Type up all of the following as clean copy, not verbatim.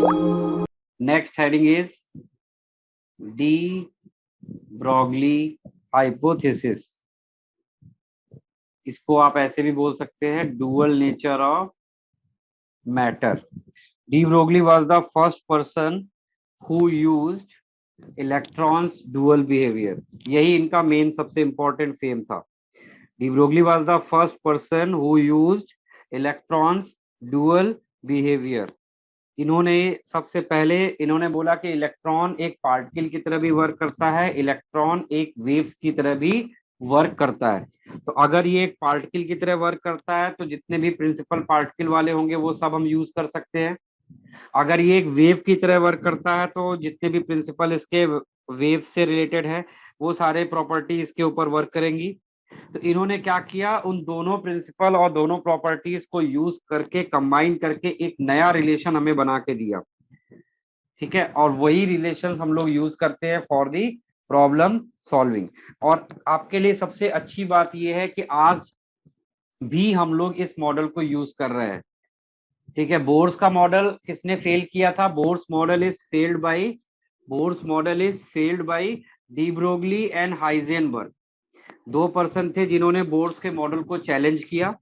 Next heading is de Broglie hypothesis. इसको आप ऐसे भी बोल सकते हैं dual nature of matter. De Broglie was the first person who used electrons dual behaviour. यही इनका मेन सबसे इंपॉर्टेंट फेम था। De Broglie was the first person who used electrons dual behaviour. इन्होंने सबसे पहले इन्होंने बोला कि इलेक्ट्रॉन एक पार्टिकल की तरह भी वर्क करता है, इलेक्ट्रॉन एक वेव्स की तरह भी वर्क करता है। तो अगर ये एक पार्टिकल की तरह वर्क करता है तो जितने भी प्रिंसिपल पार्टिकल वाले होंगे वो सब हम यूज कर सकते हैं। अगर ये एक वेव की तरह वर्क करता है तो जितने भी प्रिंसिपल इसके वेव से रिलेटेड है वो सारे प्रॉपर्टी इसके ऊपर वर्क करेंगी। तो इन्होंने क्या किया, उन दोनों प्रिंसिपल और दोनों प्रॉपर्टीज को यूज करके कंबाइन करके एक नया रिलेशन हमें बना के दिया। ठीक है, और वही रिलेशंस हम लोग यूज करते हैं फॉर दी प्रॉब्लम सॉल्विंग। और आपके लिए सबसे अच्छी बात यह है कि आज भी हम लोग इस मॉडल को यूज कर रहे हैं। ठीक है, बोर्स का मॉडल किसने फेल किया था? Bohr's model is failed by de Broglie and Heisenberg. दो पर्सन थे जिन्होंने बोर्स के मॉडल को चैलेंज किया।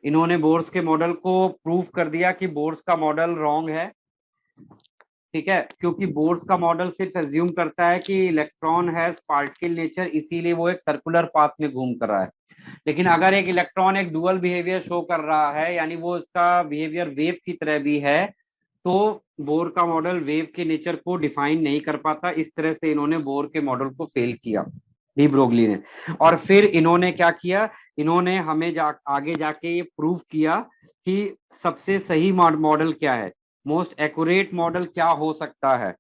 इन्होंने बोर्स के मॉडल को प्रूव कर दिया कि बोर्स का मॉडल रॉन्ग है। ठीक है, क्योंकि बोर्स का मॉडल सिर्फ एज्यूम करता है कि इलेक्ट्रॉन हैज पार्टिकल नेचर, इसीलिए वो एक सर्कुलर पाथ में घूम कर रहा है। लेकिन अगर एक इलेक्ट्रॉन एक डुअल बिहेवियर शो कर रहा है, यानी वो इसका बिहेवियर वेव की तरह भी है, तो बोर का मॉडल वेव के नेचर को डिफाइन नहीं कर पाता। इस तरह से इन्होंने बोर के मॉडल को फेल किया, डी ब्रोगली ने। और फिर इन्होंने क्या किया, इन्होंने हमें आगे जाके ये प्रूव किया कि सबसे सही मॉडल क्या है, मोस्ट एक्यूरेट मॉडल क्या हो सकता है।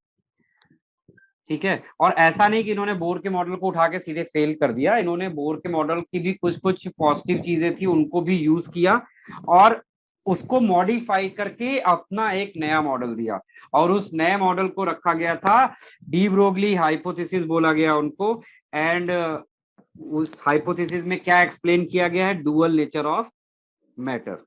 ठीक है, और ऐसा नहीं कि इन्होंने बोर के मॉडल को उठा के सीधे फेल कर दिया, इन्होंने बोर के मॉडल की भी कुछ कुछ पॉजिटिव चीजें थी उनको भी यूज किया और उसको मॉडिफाई करके अपना एक नया मॉडल दिया। और उस नए मॉडल को रखा गया था डी ब्रोगली हाइपोथेसिस बोला गया उनको। एंड उस हाइपोथेसिस में क्या एक्सप्लेन किया गया है? Dual nature of matter.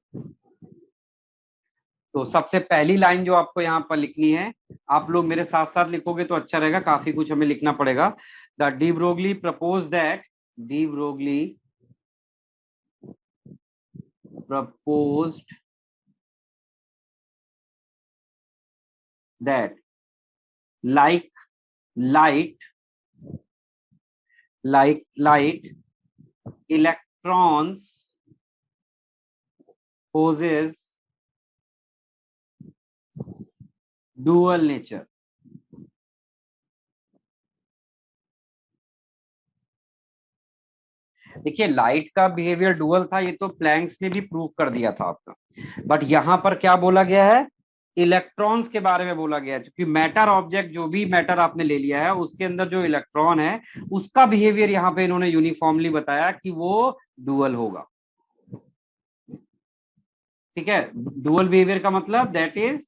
तो सबसे पहली लाइन जो आपको यहाँ पर लिखनी है, आप लोग मेरे साथ साथ लिखोगे तो अच्छा रहेगा, काफी कुछ हमें लिखना पड़ेगा। The de Broglie propose that de Broglie proposed that like light electrons possess dual nature। देखिए, लाइट का बिहेवियर डुअल था, ये तो प्लैंक्स ने भी प्रूव कर दिया था आपका। बट यहां पर क्या बोला गया है? इलेक्ट्रॉन्स के बारे में बोला गया है, क्योंकि मैटर ऑब्जेक्ट जो भी मैटर आपने ले लिया है उसके अंदर जो इलेक्ट्रॉन है उसका बिहेवियर यहाँ पे इन्होंने यूनिफॉर्मली बताया कि वो डुअल होगा। ठीक है, डुअल बिहेवियर का मतलब that is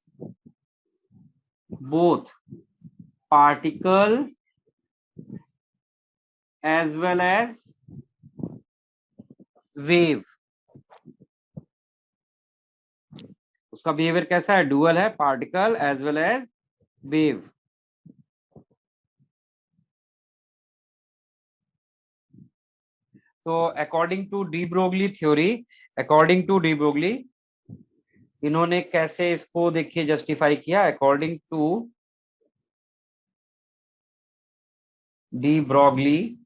both particle as well as wave. उसका बिहेवियर कैसा है? डुअल है, particle as well as wave. तो अकॉर्डिंग टू डी ब्रोगली इन्होंने कैसे इसको देखिए जस्टिफाई किया। According to de Broglie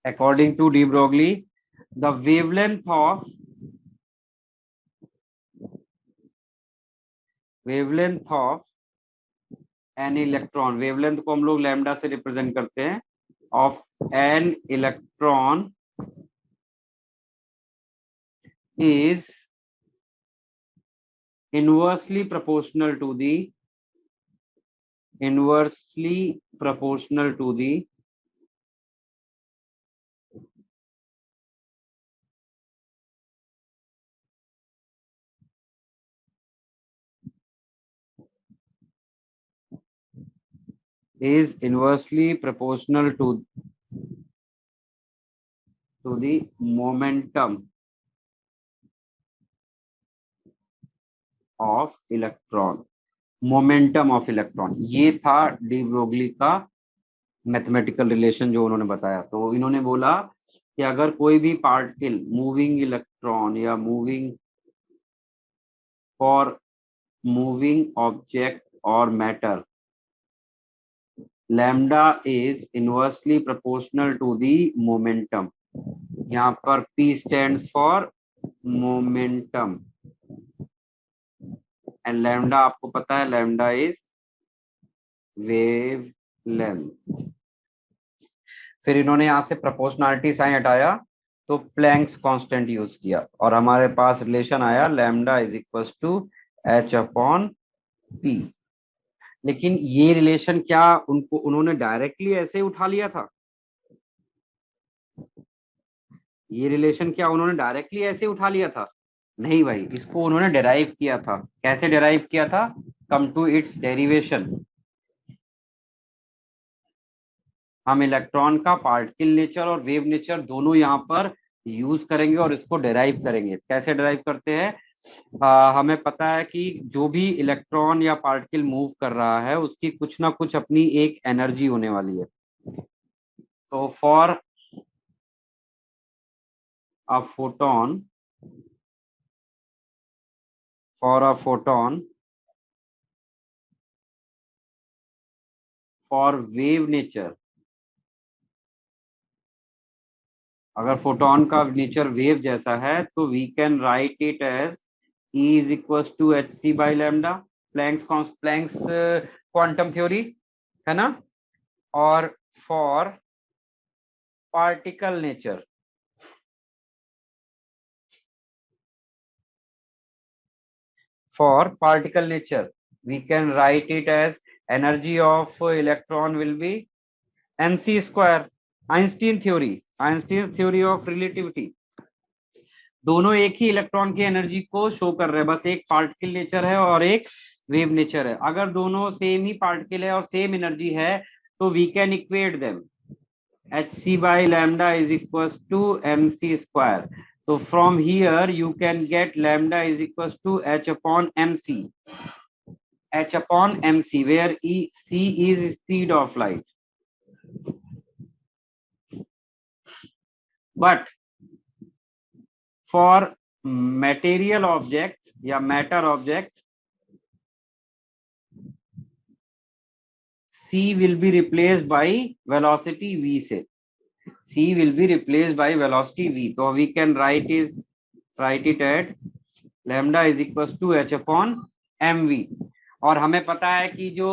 according to de Broglie, the wavelength of an electron, wavelength को हम लोग लैम्डा से रिप्रेजेंट करते हैं, of an electron is inversely proportional to the is inversely proportional to to the momentum of electron. Momentum of electron, ये था de Broglie का mathematical relation जो उन्होंने बताया। तो इन्होंने बोला कि अगर कोई भी पार्टिकल, मूविंग इलेक्ट्रॉन या मूविंग फॉर मूविंग ऑब्जेक्ट और matter, lambda is inversely proportional to the momentum. यहाँ पर P stands for momentum and lambda आपको पता है, लैम्डा इज वेव लेंथ। फिर इन्होंने यहाँ से प्रोपोर्शनलिटी साइन हटाया तो प्लैंक्स कांस्टेंट यूज किया और हमारे पास रिलेशन आया lambda is equal to H upon P. लेकिन ये रिलेशन क्या उन्होंने डायरेक्टली ऐसे उठा लिया था? ये रिलेशन क्या उन्होंने डायरेक्टली ऐसे उठा लिया था? नहीं भाई, इसको उन्होंने डेराइव किया था। कैसे डेराइव किया था? Come to its derivation. हम इलेक्ट्रॉन का पार्टिकल नेचर और वेव नेचर दोनों यहाँ पर यूज करेंगे और इसको डेराइव करेंगे। कैसे डेराइव करते हैं? हमें पता है कि जो भी इलेक्ट्रॉन या पार्टिकल मूव कर रहा है उसकी कुछ ना कुछ अपनी एक एनर्जी होने वाली है। तो for a photon, for a photon, for wave nature, अगर फोटोन का नेचर वेव जैसा है तो we can write it as E is equal to H C by lambda, Planck's quantum theory है ना। और for particle nature, for particle nature we can write it as energy of electron will be mc square। Einstein theory of relativity, दोनों एक ही electron की energy को show कर रहे हैं, बस एक पार्टिकल नेचर है और एक वेव नेचर है। अगर दोनों सेम ही पार्टिकल है और सेम एनर्जी है तो we can equate them, H C by lambda is equal to M C square. So from here you can get lambda is equals to h upon mc, h upon mc, where c is speed of light. But for material object या matter object, c will be replaced by velocity v से, c will be replaced by velocity v। तो we can write it at lambda is equals to h upon mv। और हमें पता है कि जो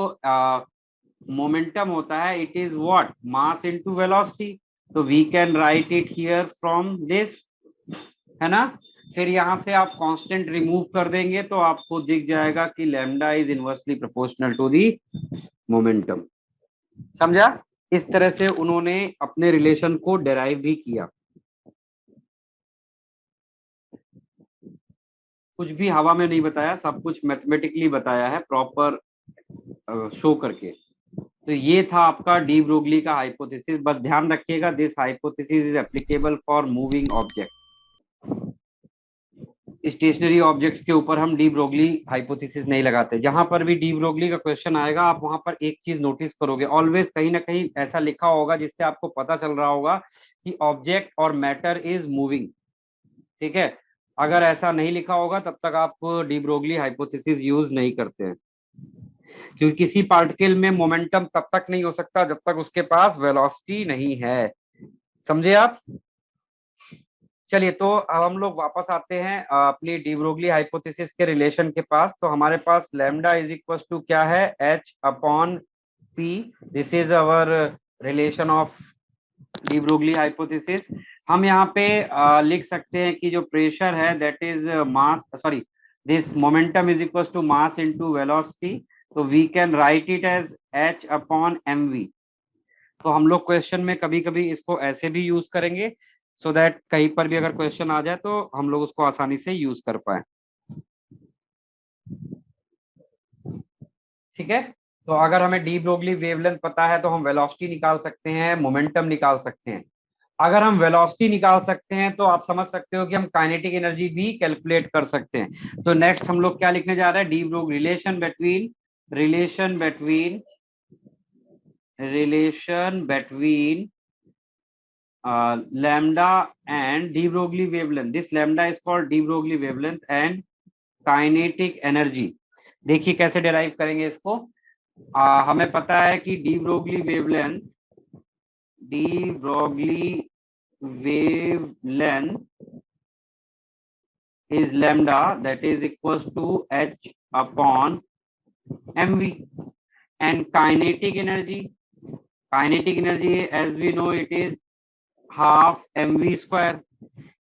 momentum होता है it is what, mass into velocity. तो we can write it here from this, है ना। फिर यहां से आप कांस्टेंट रिमूव कर देंगे तो आपको दिख जाएगा कि lambda is inversely proportional to the momentum. समझा? इस तरह से उन्होंने अपने रिलेशन को डेराइव भी किया। कुछ भी हवा में नहीं बताया, सब कुछ मैथमेटिकली बताया है, प्रॉपर शो करके। तो ये था आपका डी ब्रोगली का हाइपोथेसिस। बस ध्यान रखिएगा, this hypothesis is applicable for moving objects. Stationary objects के ऊपर हम डी ब्रोगली हाइपोथेसिस नहीं लगाते। जहां पर भी डी ब्रोगली का क्वेश्चन आएगा आप वहां पर एक चीज नोटिस करोगे, ऑलवेज कहीं ना कहीं ऐसा लिखा होगा जिससे आपको पता चल रहा होगा कि ऑब्जेक्ट और मैटर इज मूविंग। ठीक है, अगर ऐसा नहीं लिखा होगा तब तक आप डी ब्रोगली हाइपोथेसिस यूज नहीं करते हैं, क्योंकि किसी पार्टिकल में मोमेंटम तब तक नहीं हो सकता जब तक उसके पास वेलोसिटी नहीं है। समझे आप? चलिए, तो अब हम लोग वापस आते हैं अपनी डी ब्रोगली हाइपोथेसिस के रिलेशन के पास। तो हमारे पास लैम्डा इज इक्वल टू क्या है, H upon P. This is our relation of de Broglie hypothesis. हम यहाँ पे लिख सकते हैं कि जो प्रेशर है that is mass, sorry, this momentum is equal to mass into velocity. तो we can write it as h upon m v. तो हम लोग क्वेश्चन में कभी कभी इसको ऐसे भी यूज करेंगे सो दैट कहीं पर भी अगर क्वेश्चन आ जाए तो हम लोग उसको आसानी से यूज कर पाए। ठीक है, तो अगर हमें डी ब्रोगली वेवलेंथ पता है तो हम वेलोसिटी निकाल सकते हैं, मोमेंटम निकाल सकते हैं। अगर हम वेलोसिटी निकाल सकते हैं तो आप समझ सकते हो कि हम काइनेटिक एनर्जी भी कैलकुलेट कर सकते हैं। तो नेक्स्ट हम लोग क्या लिखने जा रहे हैं, de Broglie relation between lambda and de Broglie wavelength. This lambda is called de Broglie wavelength and kinetic energy. देखिए कैसे डिराइव करेंगे इसको। हमें पता है कि de Broglie wavelength is lambda, that is equals to h upon mv, and kinetic energy as we know it is half mv square.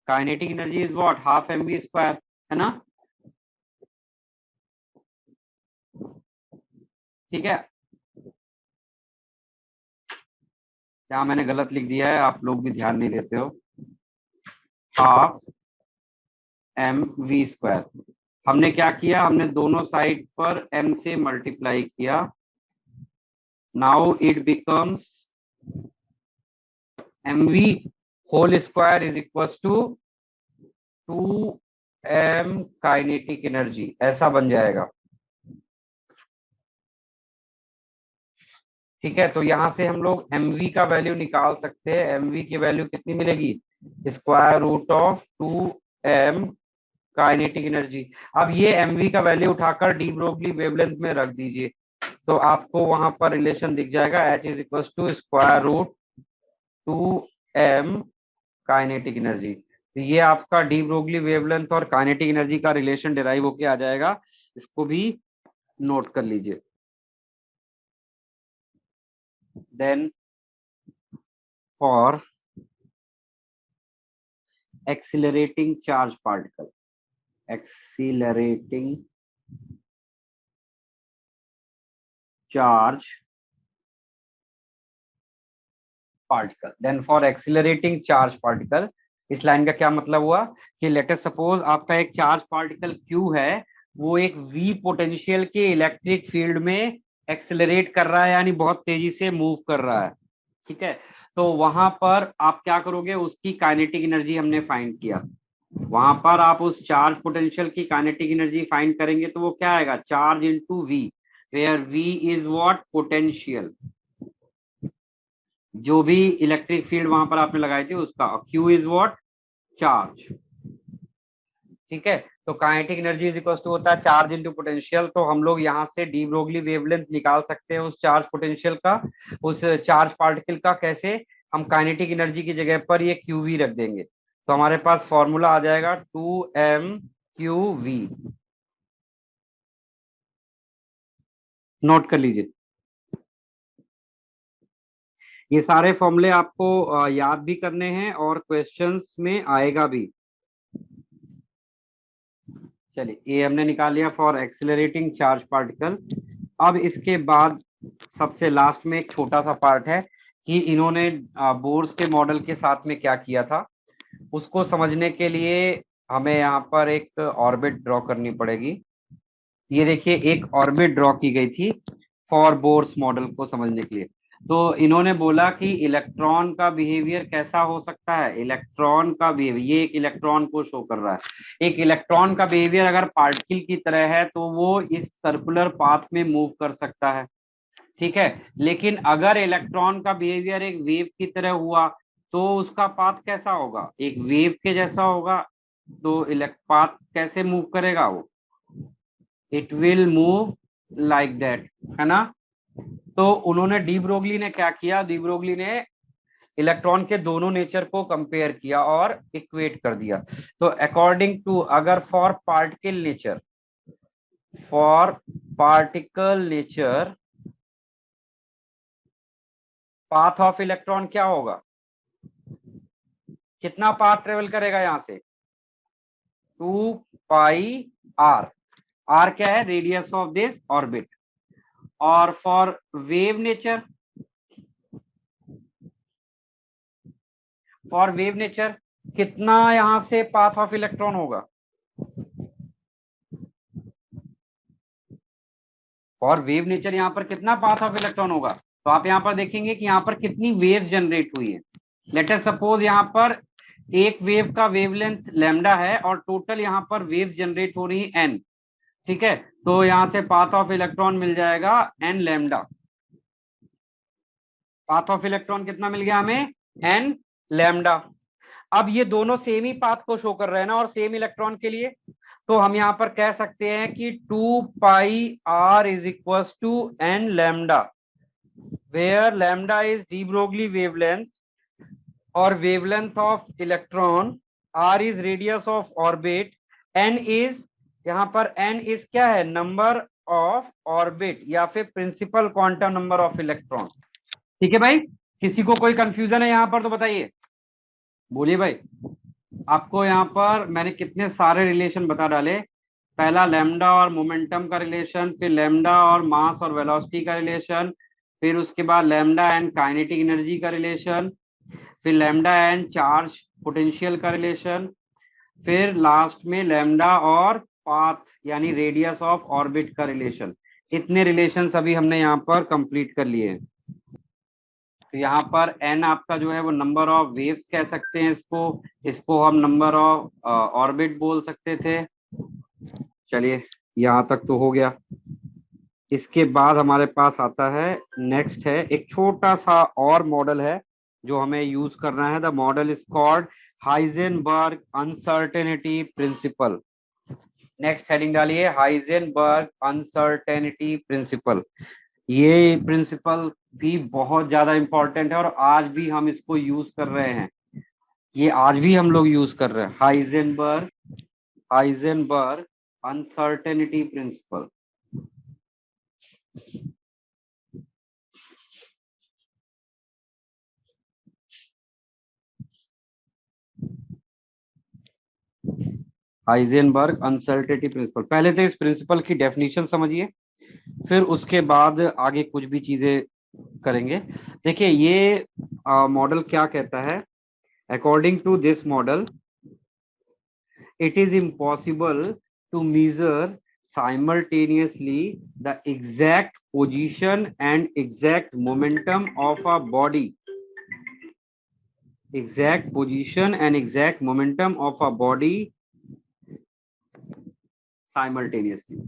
Kinetic energy is what, half M V square, है ना। ठीक है, क्या मैंने गलत लिख दिया है, आप लोग भी ध्यान नहीं देते हो। हाफ एम वी स्क्वायर, हमने क्या किया, हमने दोनों साइड पर m से मल्टीप्लाई किया। Now it becomes mv whole square is equal to 2m kinetic energy, ऐसा बन जाएगा। ठीक है, तो यहां से हम लोग mv का वैल्यू निकाल सकते हैं। mv की वैल्यू कितनी मिलेगी, square root of 2m kinetic energy. अब ये mv का वैल्यू उठाकर डी ब्रोगली वेवलेंथ में रख दीजिए, तो आपको वहां पर रिलेशन दिख जाएगा, h is equal to square root 2m kinetic energy. तो ये आपका डी ब्रोगली वेवलेंथ और काइनेटिक एनर्जी का रिलेशन डिराइव होके आ जाएगा, इसको भी नोट कर लीजिए। Then for accelerating charge particle, accelerating charge particle, then for accelerating charge particle, इस लाइन का क्या मतलब हुआ कि लेट अस सपोज आपका एक चार्ज पार्टिकल Q है, वो एक V पोटेंशियल के इलेक्ट्रिक फील्ड में एक्सेलरेट कर रहा है, यानी बहुत तेजी से मूव कर रहा है। ठीक है, तो वहां पर आप क्या करोगे, उसकी काइनेटिक एनर्जी हमने फाइंड किया, वहां पर आप उस चार्ज पोटेंशियल की काइनेटिक एनर्जी फाइंड करेंगे तो वो क्या आएगा, charge into V, where V is what, potential, जो भी इलेक्ट्रिक फील्ड वहां पर आपने लगाई थी उसका, क्यू इज व्हाट, चार्ज। ठीक है, तो kinetic energy is equal to होता है चार्ज इनटू पोटेंशियल। तो हम लोग यहाँ से डी ब्रोगली वेवलेंथ निकाल सकते हैं उस चार्ज पोटेंशियल का, उस चार्ज पार्टिकल का। कैसे, हम काइनेटिक एनर्जी की जगह पर ये क्यू वी रख देंगे, तो हमारे पास फॉर्मूला आ जाएगा 2m/q_v। नोट कर लीजिए, ये सारे फॉर्मूले आपको याद भी करने हैं और क्वेश्चंस में आएगा भी। चलिए, ये हमने निकाल लिया फॉर एक्सिलरेटिंग चार्ज पार्टिकल। अब इसके बाद सबसे लास्ट में एक छोटा सा पार्ट है कि इन्होंने बोर्स के मॉडल के साथ में क्या किया था, उसको समझने के लिए हमें यहाँ पर एक ऑर्बिट ड्रॉ करनी पड़ेगी। ये देखिए, एक ऑर्बिट ड्रॉ की गई थी फॉर बोर्स मॉडल को समझने के लिए। तो इन्होंने बोला कि इलेक्ट्रॉन का बिहेवियर कैसा हो सकता है, इलेक्ट्रॉन का बिहेवियर, ये एक इलेक्ट्रॉन को शो कर रहा है। एक इलेक्ट्रॉन का बिहेवियर अगर पार्टिकल की तरह है तो वो इस सर्कुलर पाथ में मूव कर सकता है। ठीक है, लेकिन अगर इलेक्ट्रॉन का बिहेवियर एक वेव की तरह हुआ तो उसका पाथ कैसा होगा, एक वेव के जैसा होगा। तो पाथ कैसे मूव करेगा वो, it will move like that, है ना। तो उन्होंने डी ब्रोगली ने क्या किया, डी ब्रोगली ने इलेक्ट्रॉन के दोनों नेचर को कंपेयर किया और इक्वेट कर दिया। तो अकॉर्डिंग टू, अगर for particle nature path of electron क्या होगा, कितना पाथ ट्रेवल करेगा यहां से, 2πr, r क्या है, रेडियस ऑफ दिस ऑर्बिट। और फॉर वेव नेचर, कितना यहां से पाथ ऑफ इलेक्ट्रॉन होगा, फॉर वेव नेचर यहाँ पर कितना पाथ ऑफ इलेक्ट्रॉन होगा। तो आप यहाँ पर देखेंगे कि यहाँ पर कितनी वेव्स जनरेट हुई है, लेट अस सपोज यहाँ पर एक वेव का वेवलेंथ लैम्डा है और टोटल यहाँ पर वेव जनरेट हो रही है एन, ठीक है। तो यहाँ से पाथ ऑफ इलेक्ट्रॉन मिल जाएगा N lambda. Path of electron कितना मिल गया हमें, एन लैम्डा। अब ये दोनों सेम ही पाथ को शो कर रहे हैं ना, और सेम इलेक्ट्रॉन के लिए, तो हम यहां पर कह सकते हैं कि 2πr is equal to n lambda, where lambda is de Broglie wavelength और wavelength of electron, r is radius of orbit, n is, यहां पर n इज क्या है, नंबर ऑफ ऑर्बिट या फिर principal quantum number of electron. ठीक है भाई, किसी को कोई कंफ्यूजन है यहाँ पर तो बताइए, बोलिए भाई। आपको यहाँ पर मैंने कितने सारे रिलेशन बता डाले, पहला लैम्डा और मोमेंटम का रिलेशन, फिर लैम्डा और मास और वेलोसिटी का रिलेशन, फिर उसके बाद लैम्डा एंड काइनेटिक एनर्जी का रिलेशन, फिर लैम्डा एंड चार्ज पोटेंशियल का रिलेशन, फिर लास्ट में लैम्डा और पाथ यानी रेडियस ऑफ ऑर्बिट का रिलेशन। इतने रिलेशन अभी हमने यहाँ पर कंप्लीट कर लिए हैं। तो यहाँ पर n आपका जो है वो नंबर ऑफ वेव्स कह सकते हैं इसको, इसको हम नंबर ऑफ ऑर्बिट बोल सकते थे। चलिए यहाँ तक तो हो गया। इसके बाद हमारे पास आता है, नेक्स्ट है एक छोटा सा और मॉडल है जो हमें यूज करना है। The model is called Heisenberg uncertainty principal. Next heading डालिए, हाइजेनबर्ग अनसर्टेनिटी प्रिंसिपल। ये प्रिंसिपल भी बहुत ज्यादा इंपॉर्टेंट है और आज भी हम इसको यूज कर रहे हैं, ये आज भी हम लोग यूज कर रहे हैं, Heisenberg uncertainty principal. Heisenberg uncertainty principal, पहले तो इस प्रिंसिपल की डेफिनेशन समझिए, फिर उसके बाद आगे कुछ भी चीजें करेंगे। देखिए ये मॉडल क्या कहता है, according to this model it is impossible to measure simultaneously the exact position and exact momentum of a body, exact position and exact momentum of a body simultaneously.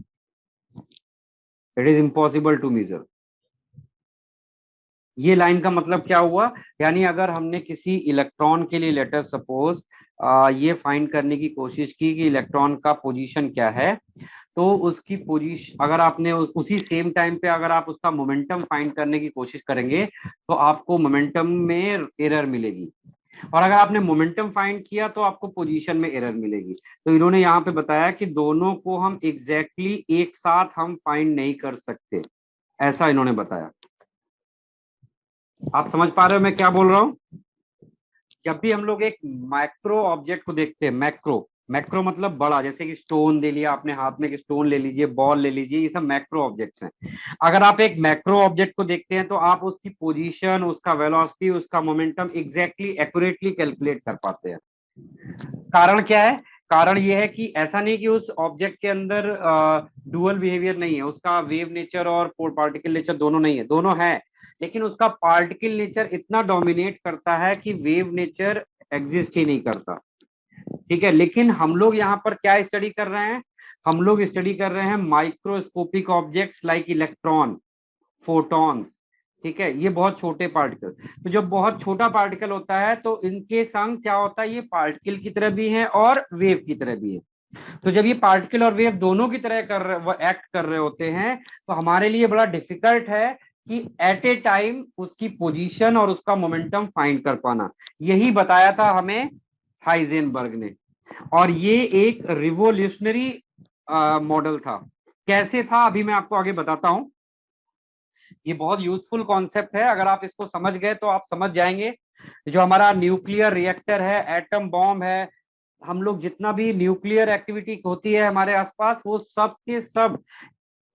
It is impossible to measure. ये line का मतलब क्या हुआ, यानी अगर हमने किसी electron के लिए लेटर सपोज ये फाइंड करने की कोशिश की कि इलेक्ट्रॉन का पोजीशन क्या है, तो उसकी पोजीशन अगर आपने उसी सेम टाइम पे अगर आप उसका मोमेंटम फाइंड करने की कोशिश करेंगे तो आपको मोमेंटम में एरर मिलेगी, और अगर आपने मोमेंटम फाइंड किया तो आपको पोजीशन में एरर मिलेगी। तो इन्होंने यहाँ पे बताया कि दोनों को हम एग्जैक्टली एक साथ हम फाइंड नहीं कर सकते, ऐसा इन्होंने बताया। आप समझ पा रहे हो मैं क्या बोल रहा हूँ। जब भी हम लोग एक मैक्रो ऑब्जेक्ट को देखते हैं, मैक्रो मैक्रो मतलब बड़ा, जैसे कि स्टोन ले लिया आपने हाथ में, एक स्टोन ले लीजिए, बॉल ले लीजिए, ये सब मैक्रो ऑब्जेक्ट्स हैं। अगर आप एक मैक्रो ऑब्जेक्ट को देखते हैं तो आप उसकी पोजीशन, उसका वेलोसिटी, उसका मोमेंटम एग्जैक्टली एक्यूरेटली कैलकुलेट कर पाते हैं। कारण क्या है, कारण ये है कि ऐसा नहीं कि उस ऑब्जेक्ट के अंदर डुअल बिहेवियर नहीं है, उसका वेव नेचर और पार्टिकल नेचर दोनों नहीं है, दोनों है, लेकिन उसका पार्टिकल नेचर इतना डोमिनेट करता है कि वेव नेचर एग्जिस्ट ही नहीं करता। ठीक है, लेकिन हम लोग यहाँ पर क्या स्टडी कर रहे हैं, हम लोग स्टडी कर रहे हैं microscopic objects like electron, photons. ठीक है, ये बहुत छोटे पार्टिकल, तो जब बहुत छोटा पार्टिकल होता है तो इनके संग क्या होता है, ये पार्टिकल की तरह भी है और वेव की तरह भी है। तो जब ये पार्टिकल और वेव दोनों की तरह कर रहे, वो एक्ट कर रहे होते हैं, तो हमारे लिए बड़ा डिफिकल्ट है कि एट ए टाइम उसकी पोजीशन और उसका मोमेंटम फाइंड कर पाना। यही बताया था हमें हाइजेनबर्ग ने, और ये एक रिवोल्यूशनरी मॉडल था। कैसे था अभी मैं आपको आगे बताता हूं। ये बहुत यूजफुल कॉन्सेप्ट है, अगर आप इसको समझ गए तो आप समझ जाएंगे। जो हमारा न्यूक्लियर रिएक्टर है, एटम बॉम्ब है, हम लोग जितना भी न्यूक्लियर एक्टिविटी होती है हमारे आसपास, वो सब के सब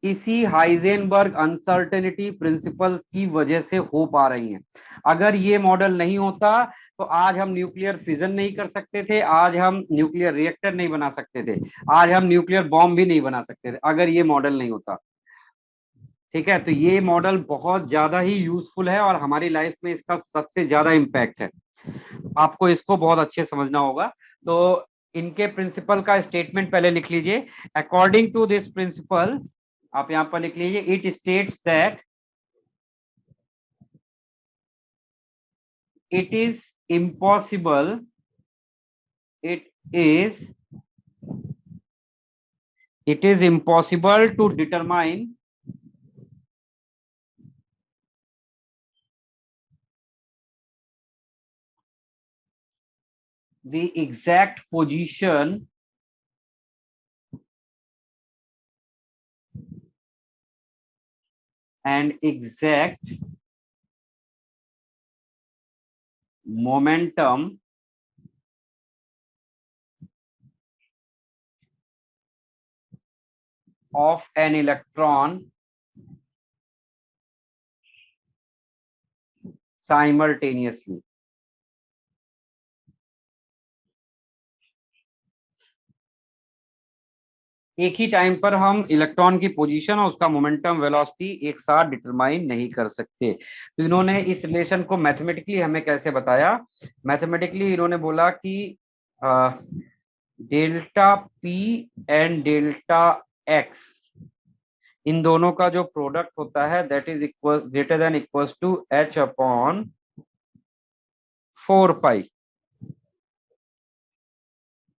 इसी हाइजेनबर्ग अनसर्टेनिटी प्रिंसिपल की वजह से हो पा रही हैं। अगर ये मॉडल नहीं होता तो आज हम न्यूक्लियर फिजन नहीं कर सकते थे, आज हम न्यूक्लियर रिएक्टर नहीं बना सकते थे, आज हम न्यूक्लियर बॉम्ब भी नहीं बना सकते थे, अगर ये मॉडल नहीं होता। ठीक है, तो ये मॉडल बहुत ज्यादा ही यूजफुल है और हमारी लाइफ में इसका सबसे ज्यादा इम्पैक्ट है। आपको इसको बहुत अच्छे समझना होगा। तो इनके प्रिंसिपल का स्टेटमेंट पहले लिख लीजिए। अकॉर्डिंग टू दिस प्रिंसिपल, आप यहां पर लिख लीजिए, it states that it is impossible, it is it is impossible to determine the exact position and exact momentum of an electron simultaneously। एक ही टाइम पर हम इलेक्ट्रॉन की पोजीशन और उसका मोमेंटम वेलोसिटी एक साथ डिटरमाइन नहीं कर सकते। तो इन्होंने इस रिलेशन को मैथमेटिकली हमें कैसे बताया? मैथमेटिकली इन्होंने बोला कि delta p and delta x, इन दोनों का जो प्रोडक्ट होता है that is equal greater than equals to H upon 4 pi.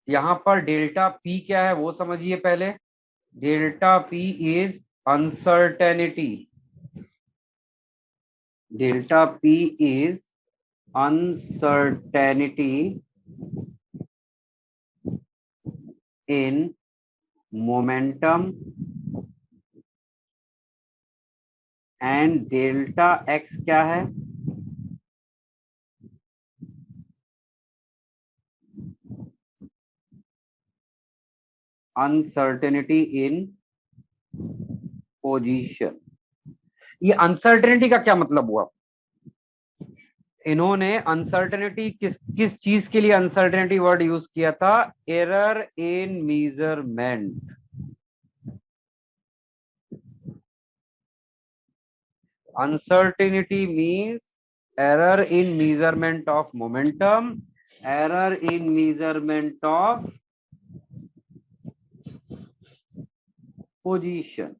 यहां पर डेल्टा पी क्या है वो समझिए पहले। Delta p is uncertainty. Delta p is uncertainty in momentum and delta x क्या है? Uncertainty in position. ये अनसर्टेनिटी का क्या मतलब हुआ? इन्होंने अनसर्टेनिटी किस किस चीज के लिए अनसर्टेनिटी वर्ड यूज किया था? Error in measurement. Uncertainty means error in measurement of momentum, error in measurement of position।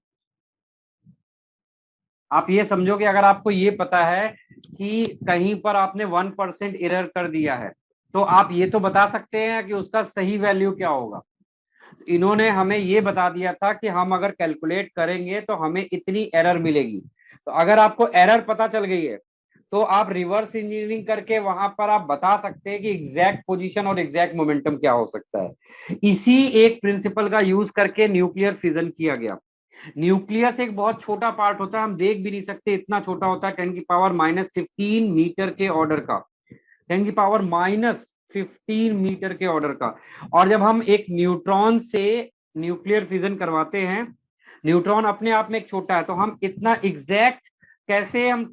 आप ये समझो कि अगर आपको ये पता है कि कहीं पर आपने 1% एरर कर दिया है, तो आप ये तो बता सकते हैं कि उसका सही वैल्यू क्या होगा। इन्होंने हमें ये बता दिया था कि हम अगर कैलकुलेट करेंगे तो हमें इतनी एरर मिलेगी। तो अगर आपको एरर पता चल गई है तो आप रिवर्स इंजीनियरिंग करके वहां पर आप बता सकते हैं कि एग्जैक्ट पोजीशन और एग्जैक्ट मोमेंटम क्या हो सकता है। इसी एक प्रिंसिपल का यूज करके न्यूक्लियर फिजन किया गया। न्यूक्लियस एक बहुत छोटा पार्ट होता है, हम देख भी नहीं सकते, इतना छोटा होता है 10⁻⁻15 मीटर के ऑर्डर का। 10⁻⁻15 मीटर के ऑर्डर का। और जब हम एक न्यूट्रॉन से न्यूक्लियर फिजन करवाते हैं, न्यूट्रॉन अपने आप में एक छोटा है, तो हम इतना एग्जैक्ट कैसे हम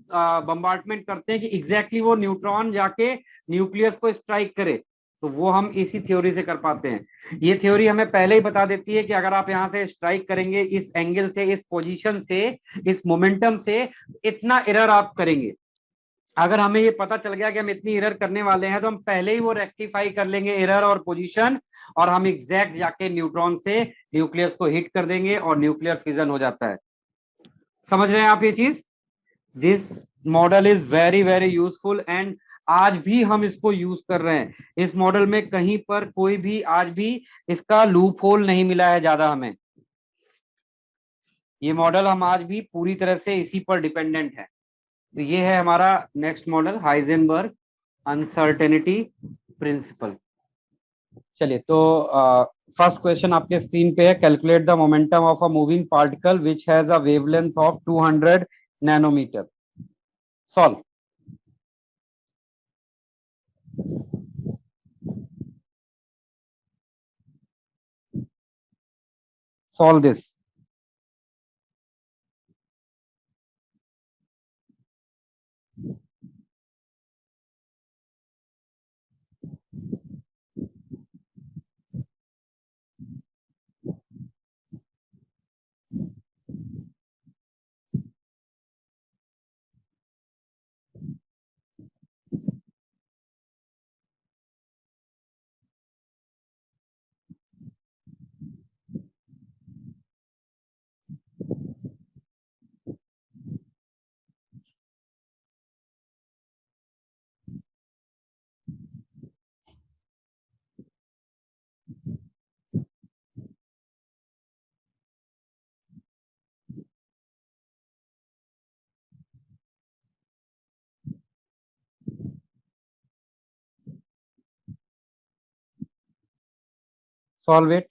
बम्बार्टमेंट करते हैं कि एग्जैक्टली वो न्यूट्रॉन जाके न्यूक्लियस को स्ट्राइक करे, तो वो हम इसी थ्योरी से कर पाते हैं। ये थ्योरी हमें पहले ही बता देती है कि अगर आप यहां से स्ट्राइक करेंगे इस एंगल से, इस पोजीशन से, इस मोमेंटम से, इतना एरर आप करेंगे। अगर हमें ये पता चल गया कि हम इतनी एरर करने वाले हैं तो हम पहले ही वो रेक्टिफाई कर लेंगे एरर और पोजीशन, और हम एग्जैक्ट जाके न्यूट्रॉन से न्यूक्लियस को हिट कर देंगे और न्यूक्लियर फिजन हो जाता है। समझ रहे हैं आप ये चीज? This model is very very useful and आज भी हम इसको यूज कर रहे हैं। इस मॉडल में कहीं पर कोई भी आज भी इसका लूप होल नहीं मिला है ज्यादा हमें। ये मॉडल हम आज भी पूरी तरह से इसी पर डिपेंडेंट है। तो ये है हमारा next model, Heisenberg uncertainty principle. चलिए, तो फर्स्ट क्वेश्चन आपके स्क्रीन पे है। Calculate the momentum of a moving particle which has a wavelength of 200 nanometer. Solve. Solve this. solve it.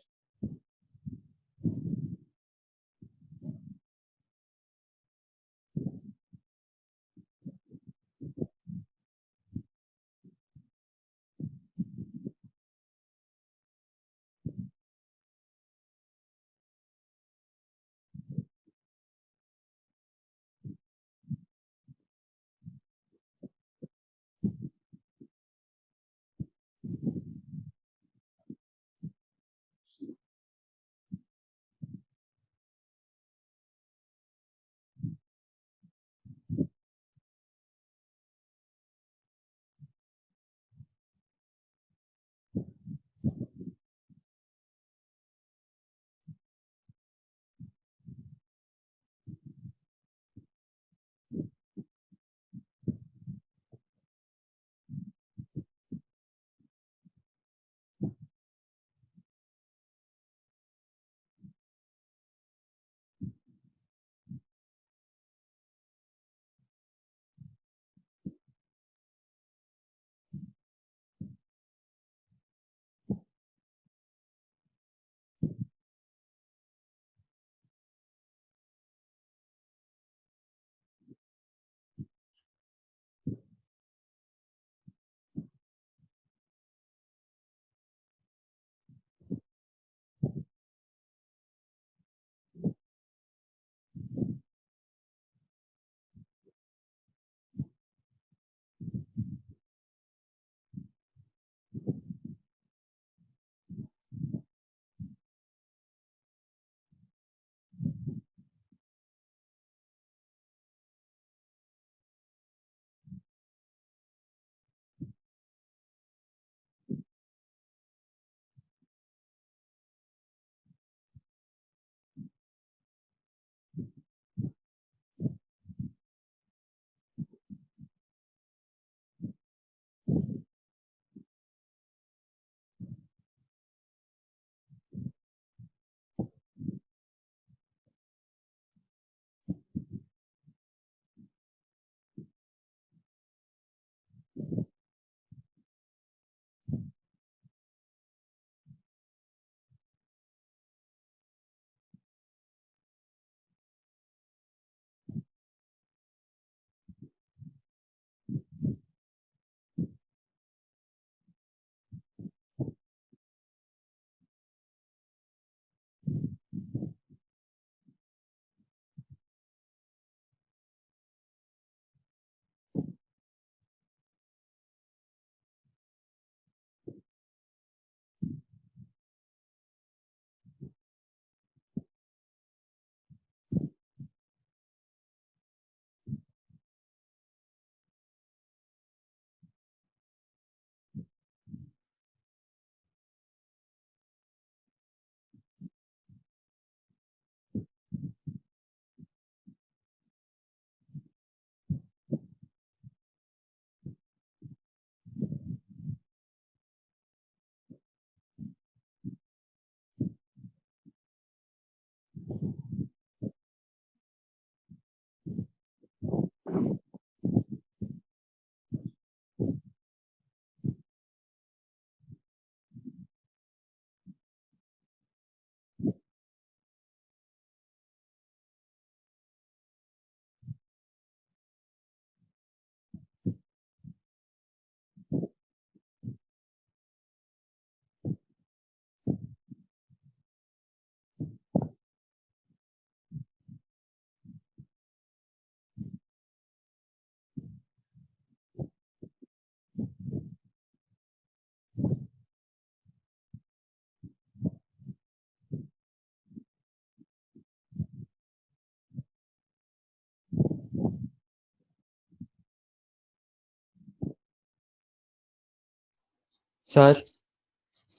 Sir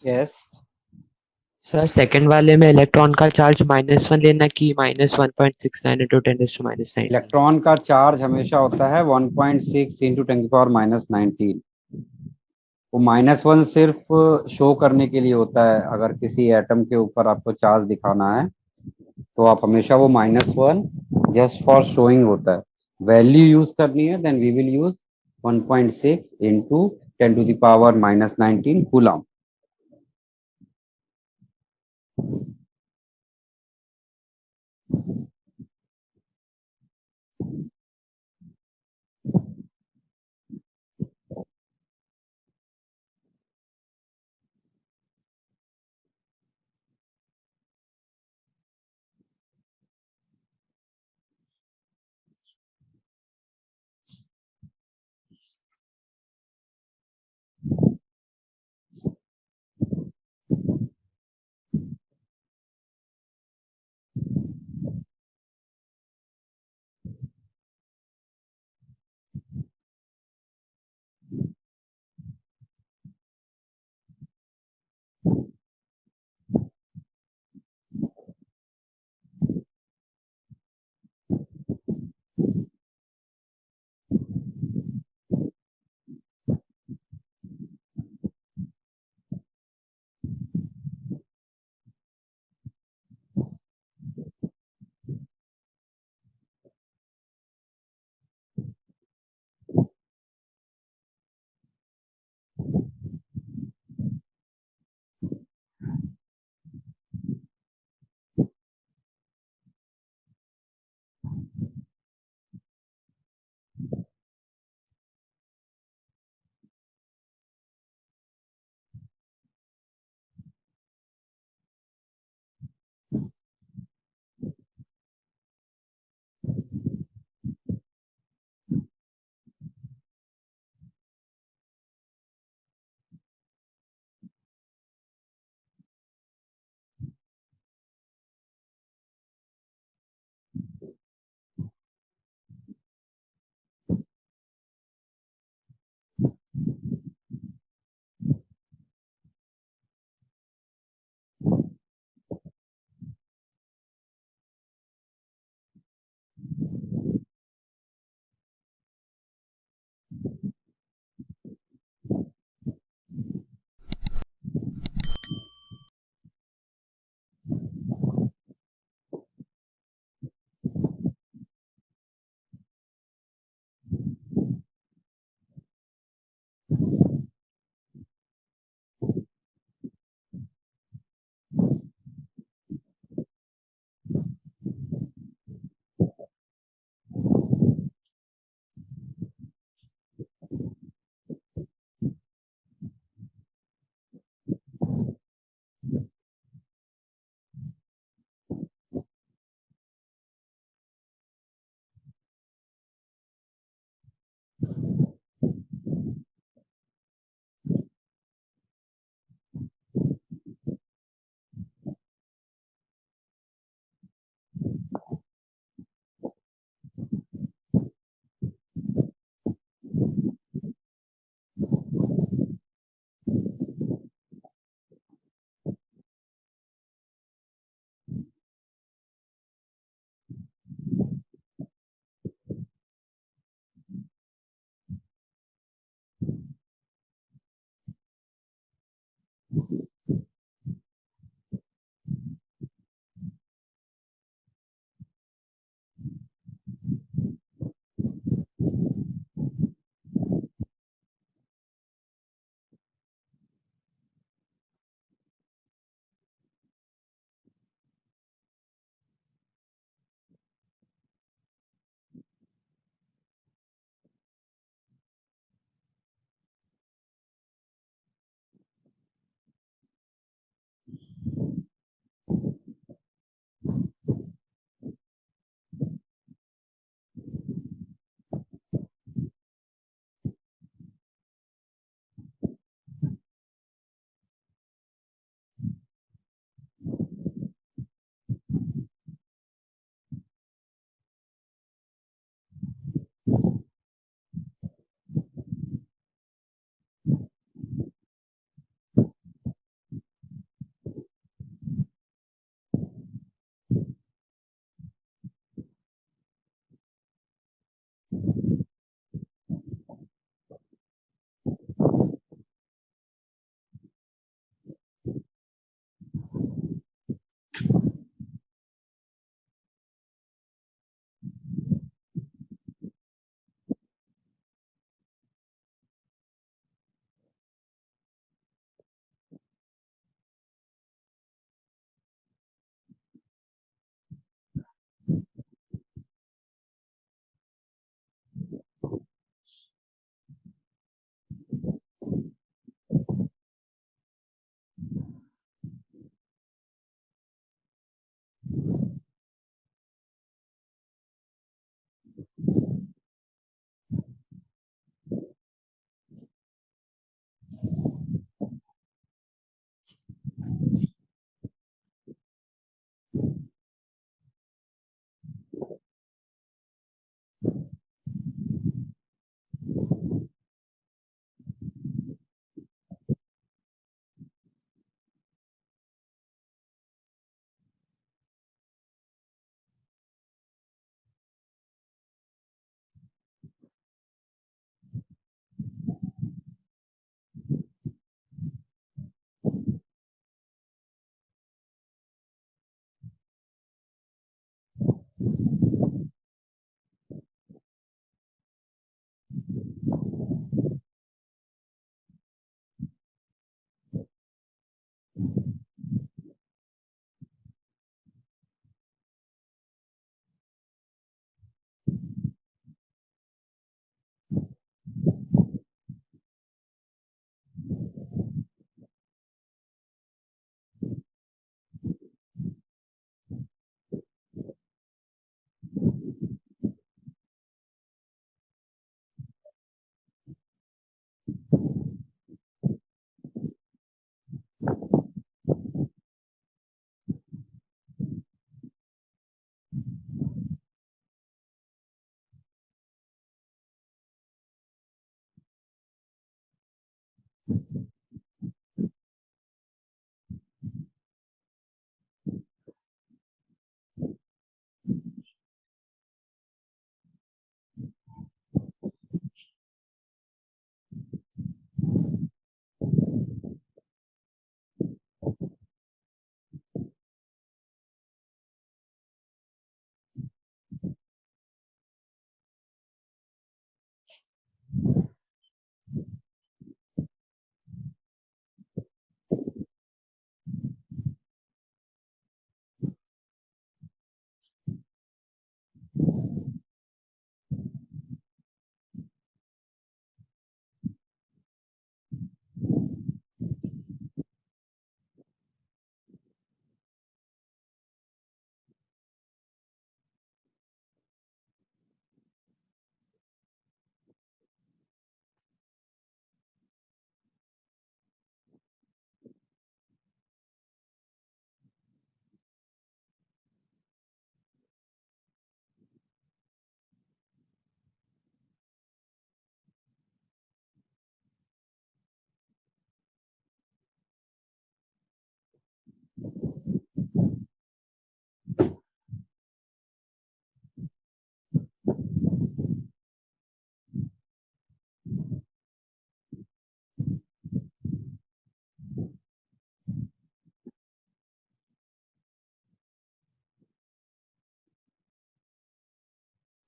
Yes. Sir second वाले में इलेक्ट्रॉन का charge -1 लेना कि -1.69 इंटू 10⁻19। इलेक्ट्रॉन का चार्ज हमेशा होता है 1.6 इंटू 10⁻19। वो -1 सिर्फ शो करने के लिए होता है। अगर किसी एटम के ऊपर आपको चार्ज दिखाना है तो आप हमेशा वो -1 जस्ट फॉर शोइंग होता है। वैल्यू यूज करनी है then we will use 1.6 into 10⁻19 coulomb.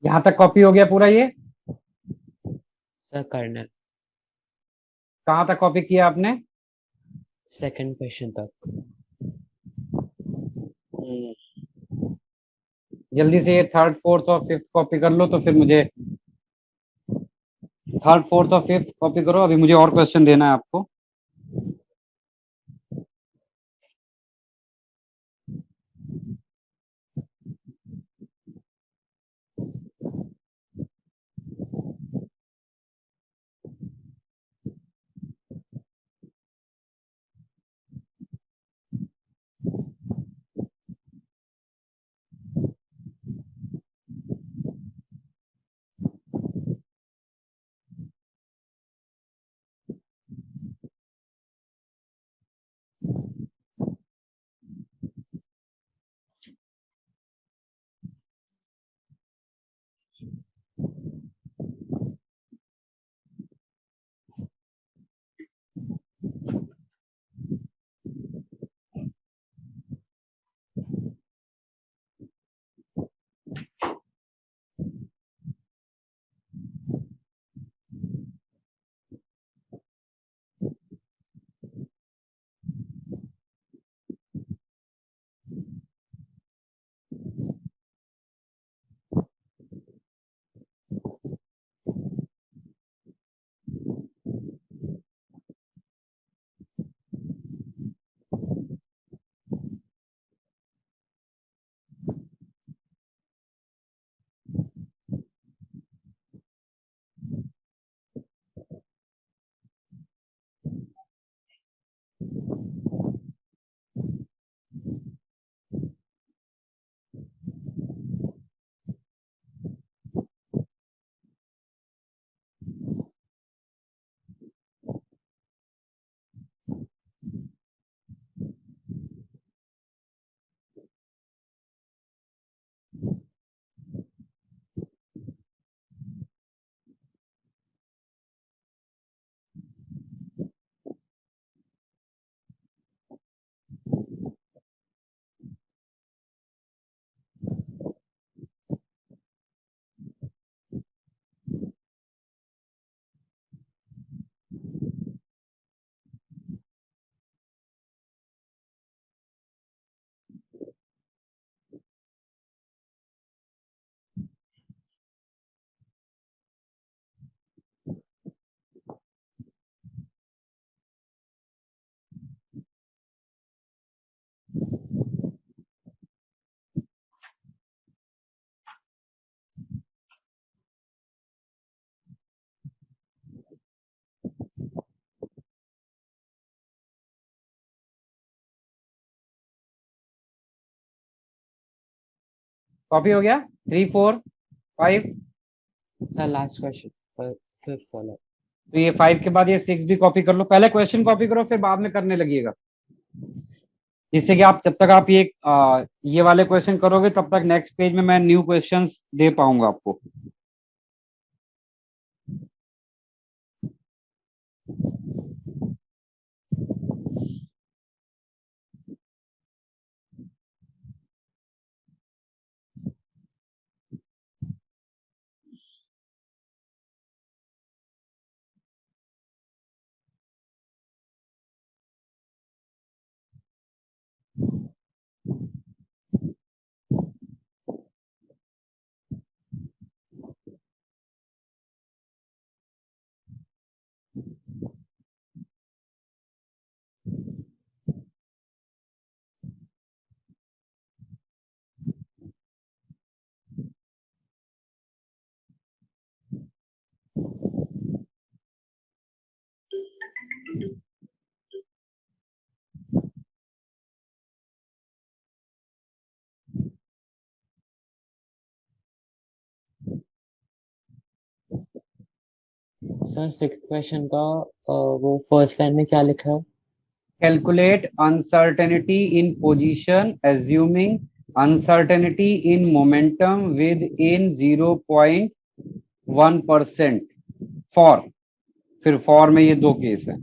यहाँ तक कॉपी हो गया पूरा ये? सर करना कहाँ तक कॉपी किया आपने? सेकंड क्वेश्चन तक। जल्दी से ये थर्ड फोर्थ और फिफ्थ कॉपी कर लो, तो फिर मुझे थर्ड फोर्थ और फिफ्थ कॉपी करो, अभी मुझे और क्वेश्चन देना है आपको। कॉपी हो गया? 3 4 5? सर लास्ट क्वेश्चन फिफ्थ वाला। तो ये 5 के बाद ये 6 भी कॉपी कर लो, पहले क्वेश्चन कॉपी करो फिर बाद में करने लगिएगा, जिससे कि आप जब तक आप ये वाले क्वेश्चन करोगे तब तक नेक्स्ट पेज में मैं न्यू क्वेश्चंस दे पाऊंगा आपको। सर सिक्स क्वेश्चन का वो फर्स्ट लाइन में क्या लिखा है? Calculate uncertainty in position assuming uncertainty in momentum within 0.1% for, फिर for में ये दो केस है।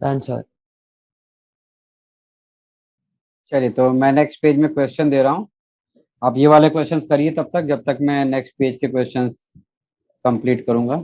Done sir. चलिए तो मैं नेक्स्ट पेज में क्वेश्चन दे रहा हूँ, आप ये वाले क्वेश्चंस करिए तब तक, जब तक मैं नेक्स्ट पेज के क्वेश्चंस कंप्लीट करूंगा।